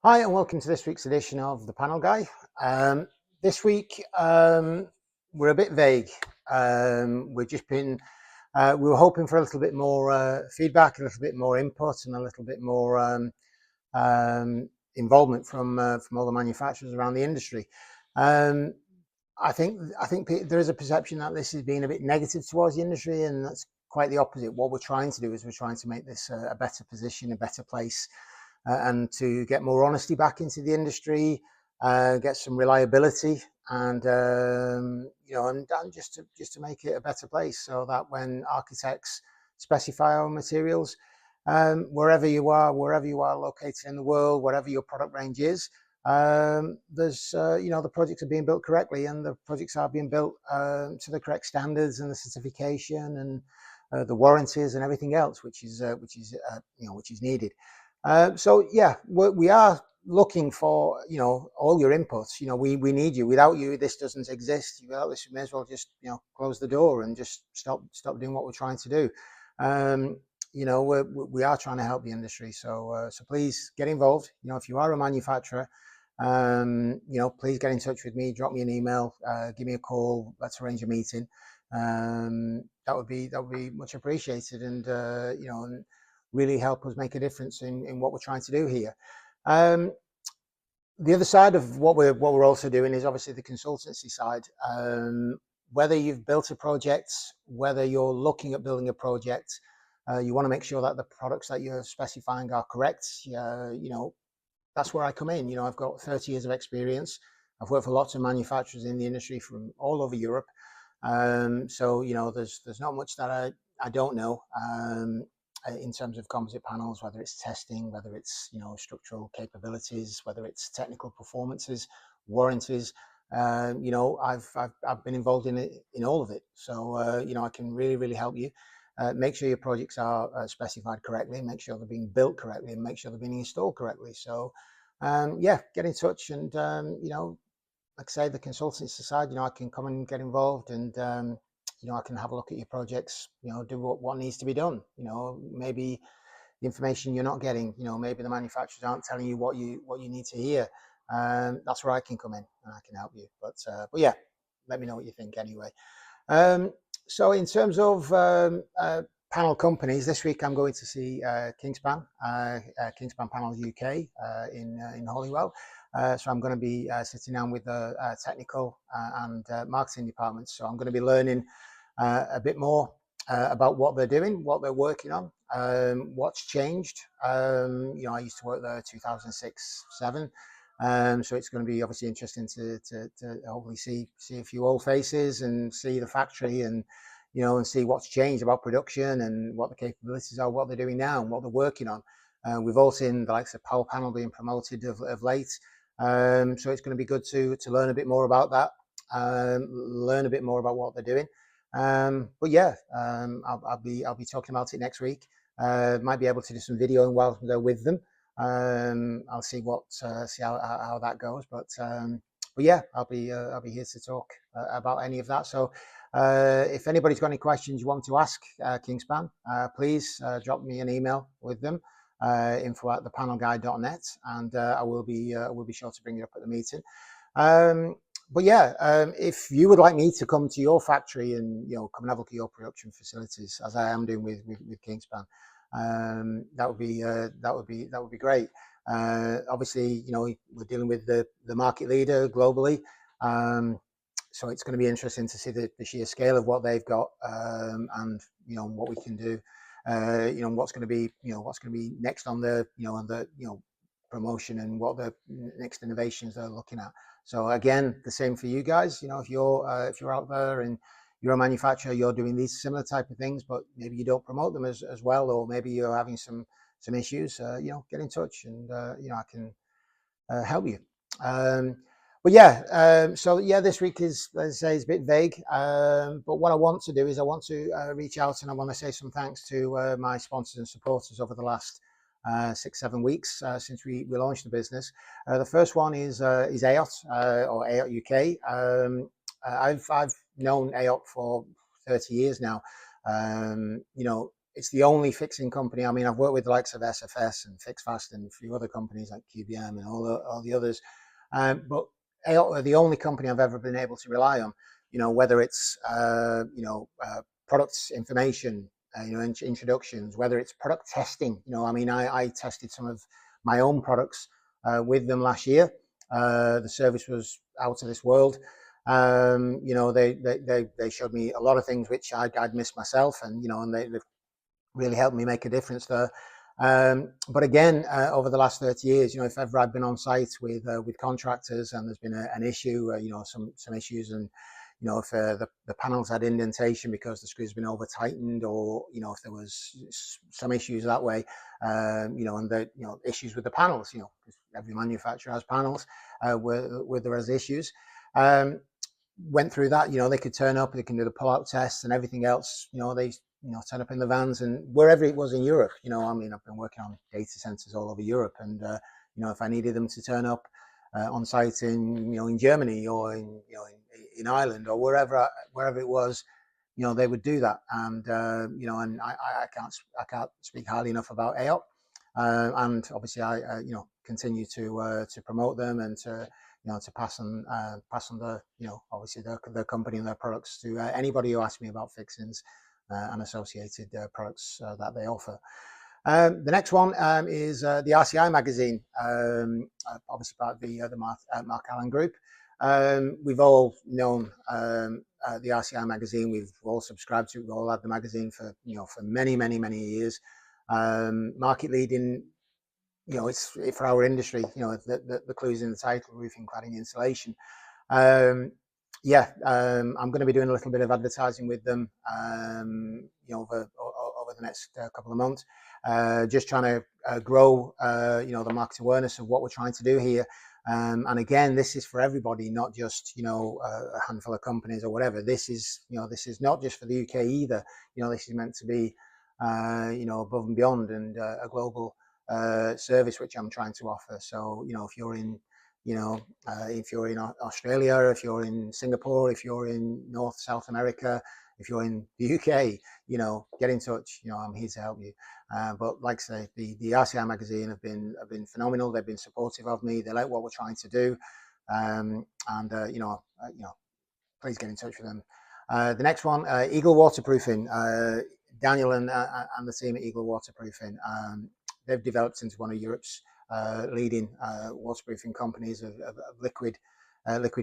Hi, and welcome to this week's edition of The Panel Guy. This week, we're a bit vague. We've just been, we were hoping for a little bit more feedback, a little bit more input, and a little bit more involvement from all the manufacturers around the industry. I think there is a perception that this is being a bit negative towards the industry, and that's quite the opposite. What we're trying to do is we're trying to make this a better position, a better place, and to get more honesty back into the industry, get some reliability, and and just to make it a better place, so that when architects specify our materials, wherever you are located in the world, whatever your product range is, there's the projects are being built correctly, and the projects are being built to the correct standards, and the certification, and the warranties, and everything else which is needed. So yeah, we are looking for all your inputs. We need you. Without you, this doesn't exist. Without this, we may as well just close the door and just stop doing what we're trying to do. We are trying to help the industry. So please get involved. If you are a manufacturer, please get in touch with me. Drop me an email. Give me a call. Let's arrange a meeting. That would be much appreciated, and really help us make a difference in what we're trying to do here. The other side of what we're also doing is obviously the consultancy side. Whether you've built a project, whether you're looking at building a project, you want to make sure that the products that you're specifying are correct. That's where I come in. I've got 30 years of experience. I've worked for lots of manufacturers in the industry from all over Europe. So there's not much that I don't know. In terms of composite panels, whether it's testing, whether it's structural capabilities, whether it's technical performances, warranties. I've been involved in all of it, so I can really help you. Make sure your projects are specified correctly, make sure they're being built correctly, and make sure they're being installed correctly. So get in touch, and like I say, the consultancy side, I can come and get involved, and I can have a look at your projects, do what needs to be done. Maybe the information you're not getting, maybe the manufacturers aren't telling you what you need to hear. That's where I can come in, and I can help you. But yeah, let me know what you think anyway. So in terms of panel companies, this week I'm going to see Kingspan Panels UK in Holywell. So I'm going to be sitting down with the technical and marketing departments. So I'm going to be learning a bit more about what they're doing, what they're working on, what's changed. I used to work there 2006-7. So it's going to be obviously interesting to hopefully see a few old faces, and see the factory, and and see what's changed about production, and what the capabilities are, what they're doing now, and what they're working on. We've all seen the likes of Power Panel being promoted of late. So it's going to be good to learn a bit more about that, learn a bit more about what they're doing. But yeah, I'll be talking about it next week. Might be able to do some video while they're with them. I'll see how that goes. But yeah, I'll be here to talk about any of that. So if anybody's got any questions you want to ask Kingspan, please drop me an email with them. info@thepanelguide.net, and I will be sure to bring it up at the meeting. But yeah, if you would like me to come to your factory and come and have a look at your production facilities, as I am doing with Kingspan, that would be great. Obviously, we're dealing with the market leader globally, so it's going to be interesting to see the sheer scale of what they've got, and what we can do. What's going to be next on the promotion, and what the next innovations they're looking at. So again, the same for you guys. If you're out there and you're a manufacturer, you're doing these similar type of things, but maybe you don't promote them as well, or maybe you're having some issues. Get in touch, and I can help you. But yeah, so yeah, this week is, let's say, is a bit vague. But what I want to do is I want to reach out, and I want to say some thanks to my sponsors and supporters over the last 6-7 weeks since we launched the business. The first one is Ejot, or Ejot UK. I've known Ejot for 30 years now. it's the only fixing company. I mean, I've worked with the likes of SFS and FixFast and a few other companies like QBM and all the others, but Ejot are the only company I've ever been able to rely on. Whether it's products information, introductions, whether it's product testing. I mean, I tested some of my own products with them last year. The service was out of this world. They showed me a lot of things which I'd missed myself, and they've really helped me make a difference there. But again, over the last 30 years, if ever I've been on site with contractors and there's been an issue, some issues, and if the panels had indentation because the screw's been over tightened, or if there was some issues that way, and the issues with the panels, because every manufacturer has panels where there is issues. Went through that. They could turn up, they can do the pull-out tests and everything else. They turn up in the vans and wherever it was in Europe. I mean, I've been working on data centers all over Europe, and if I needed them to turn up on site in Germany or in Ireland or wherever it was, they would do that. And and I can't speak highly enough about Ejot. And obviously I continue to promote them and to pass on the obviously their company and their products to anybody who asks me about fixings and associated products that they offer. The next one is the RCI Magazine, obviously part of the Mark Allen Group. We've all known the RCI Magazine. We've all subscribed to it. We've all had the magazine for many years. Market leading. It's for our industry. The clues in the title: roofing, cladding, insulation. I'm going to be doing a little bit of advertising with them, over the next couple of months. Just trying to grow, the market awareness of what we're trying to do here. And again, this is for everybody, not just a handful of companies or whatever. This is not just for the UK either. This is meant to be above and beyond, and a global service which I'm trying to offer. So if you're in if you're in Australia, if you're in Singapore, if you're in South America, if you're in the UK, get in touch. I'm here to help you. But like I say, the RCI Magazine have been phenomenal. They've been supportive of me. They like what we're trying to do, and please get in touch with them. The next one, Eagle Waterproofing. Daniel and the team at Eagle Waterproofing, they've developed into one of Europe's leading waterproofing companies of liquid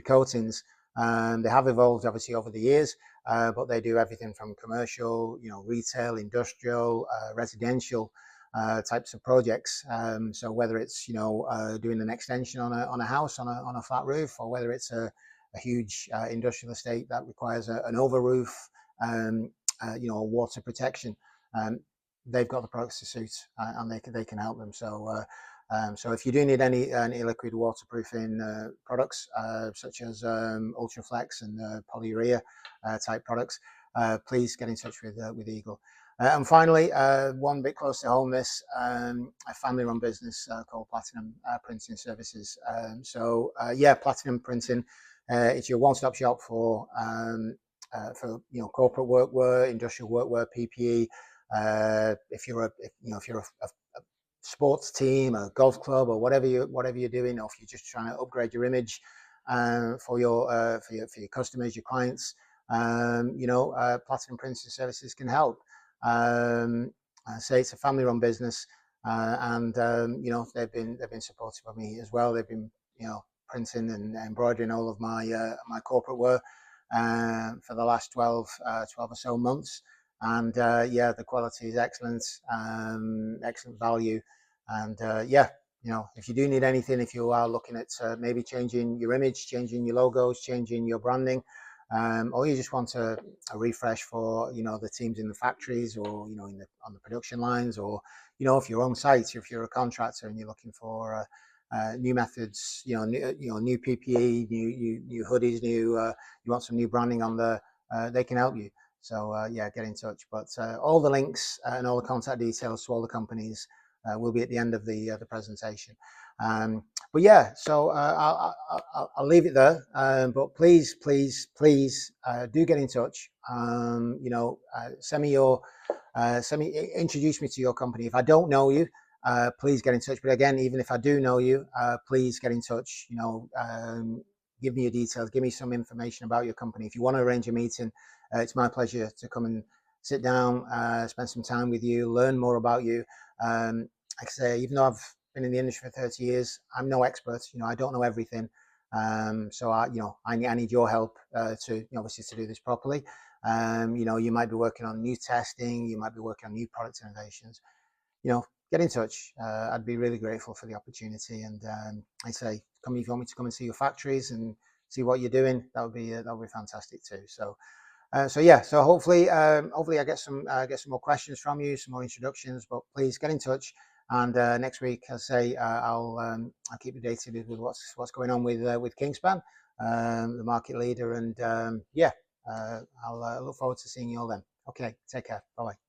coatings. They have evolved obviously over the years, but they do everything from commercial, retail, industrial, residential types of projects. So whether it's doing an extension on a house on a flat roof, or whether it's a huge industrial estate that requires an over roof, water protection, they've got the products to suit, and they can help them. So if you do need any liquid waterproofing products, such as Ultraflex and polyurea type products, please get in touch with Eagle. And finally, one bit close to home, this a family-run business called Platinum Printing Services. Platinum Printing, it's your one-stop shop for corporate workwear, industrial workwear, PPE. If you're a sports team, a golf club, or whatever you're doing, or if you're just trying to upgrade your image for your customers, your clients, Platinum Printing Services can help. Say it's a family-run business, and they've been supportive of me as well. They've been printing and embroidering all of my corporate wear for the last 12 or so months. And the quality is excellent, excellent value. And if you do need anything, if you are looking at maybe changing your image, changing your logos, changing your branding, or you just want a refresh for the teams in the factories, or on the production lines, or if you're on site, if you're a contractor and you're looking for new methods, new PPE, new hoodies, you want some new branding on there, they can help you. So get in touch. But all the links and all the contact details to all the companies will be at the end of the presentation. So I'll leave it there. But please do get in touch. Send me your introduce me to your company. If I don't know you, please get in touch. But again, even if I do know you, please get in touch. Give me your details, give me some information about your company. If you want to arrange a meeting, it's my pleasure to come and sit down, spend some time with you, learn more about you. Like I say, even though I've been in the industry for 30 years, I'm no expert. I don't know everything. So I need your help to obviously to do this properly. You might be working on new testing, you might be working on new product innovations. Get in touch. I'd be really grateful for the opportunity. And I say, if you want me to come and see your factories and see what you're doing, that would be fantastic too. So hopefully I get some more questions from you, some more introductions. But please get in touch. And next week, I say I'll keep you updated with what's going on with Kingspan, the market leader. And I'll look forward to seeing you all then. Okay, take care. Bye bye.